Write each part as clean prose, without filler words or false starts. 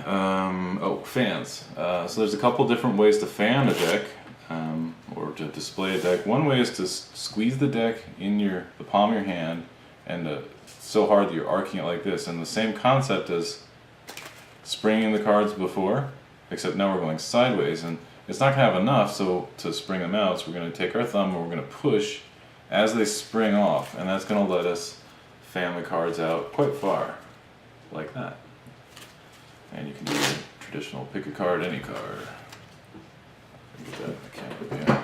Oh, fans. So there's a couple different ways to fan a deck, or to display a deck. One way is to squeeze the deck in the palm of your hand, and so hard that you're arcing it like this. And the same concept as springing the cards before, except now we're going sideways, and it's not going to have enough to spring them out, so we're going to take our thumb and we're going to push as they spring off, and that's going to let us fan the cards out quite far, like that. And you can do your traditional pick a card, any card. Get that in the camera here.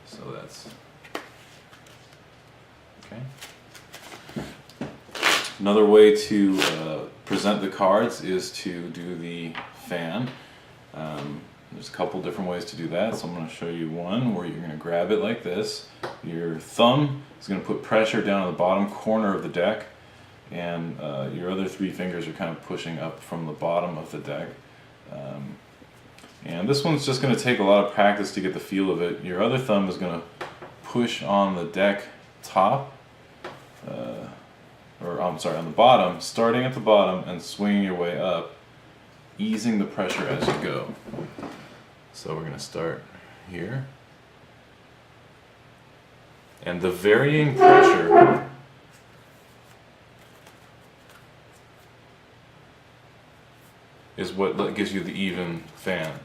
So that's okay. Another way to present the cards is to do the fan. There's a couple different ways to do that, so I'm going to show you one where you're going to grab it like this. Your thumb is going to put pressure down on the bottom corner of the deck, and your other three fingers are kind of pushing up from the bottom of the deck. And this one's just going to take a lot of practice to get the feel of it. Your other thumb is going to push on the deck top, or I'm sorry, on the bottom, starting at the bottom and swinging your way up, easing the pressure as you go. So we're going to start here. And the varying pressure is what gives you the even fan.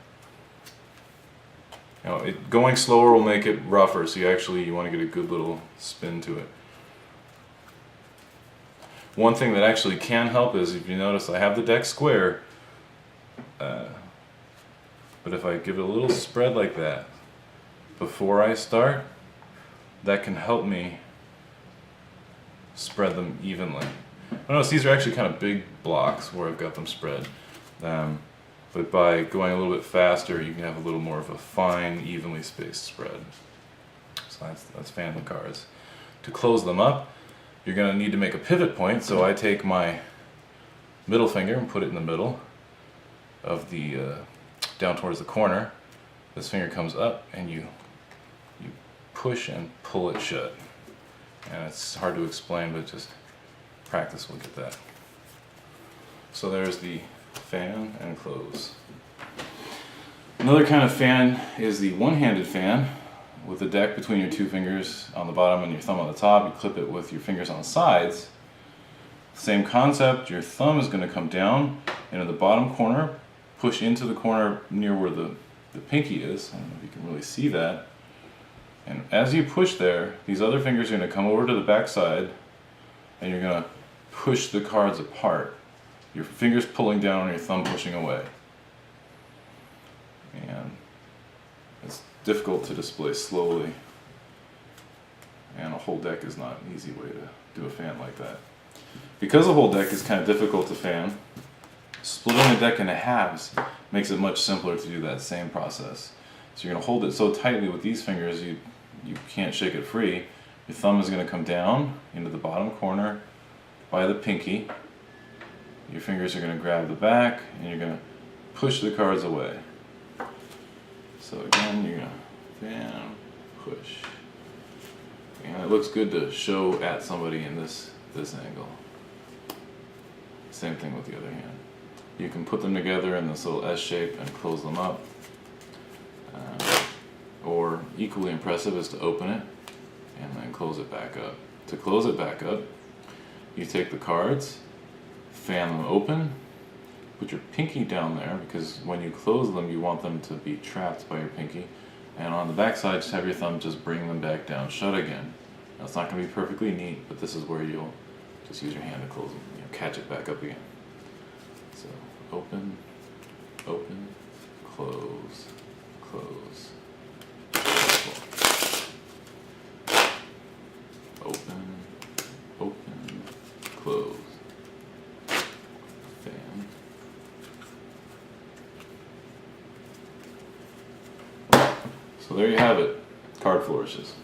Now, going slower will make it rougher, so you want to get a good little spin to it. One thing that actually can help is, if you notice, I have the deck square, but if I give it a little spread like that before I start, that can help me spread them evenly. Notice these are actually kind of big blocks where I've got them spread. But by going a little bit faster, you can have a little more of a fine, evenly spaced spread. So that's fanning the cards. To close them up, you're going to need to make a pivot point, so I take my middle finger and put it in the middle of the, down towards the corner. This finger comes up and you push and pull it shut. And it's hard to explain, but just practice will get that. So there's the fan and close. Another kind of fan is the one-handed fan, with the deck between your two fingers on the bottom and your thumb on the top. You clip it with your fingers on the sides. Same concept, your thumb is going to come down into the bottom corner, push into the corner near where the pinky is. I don't know if you can really see that. And as you push there, these other fingers are going to come over to the back side, and you're going to push the cards apart. Your fingers pulling down and your thumb pushing away. And it's difficult to display slowly, and a whole deck is not an easy way to do a fan like that. Because a whole deck is kind of difficult to fan, splitting the deck into halves makes it much simpler to do that same process. So you're going to hold it so tightly with these fingers you can't shake it free. Your thumb is going to come down into the bottom corner by the pinky. Your fingers are going to grab the back, and you're going to push the cards away. So again, you're going to fan, push. And it looks good to show at somebody in this angle. Same thing with the other hand. You can put them together in this little S shape and close them up. Or equally impressive is to open it and then close it back up. To close it back up, you take the cards, fan them open, put your pinky down there, because when you close them you want them to be trapped by your pinky, and on the back side just have your thumb just bring them back down shut again. Now it's not going to be perfectly neat, but this is where you'll just use your hand to close them, catch it back up again. So open, open, close, close, open, open, close. So there you have it, card flourishes.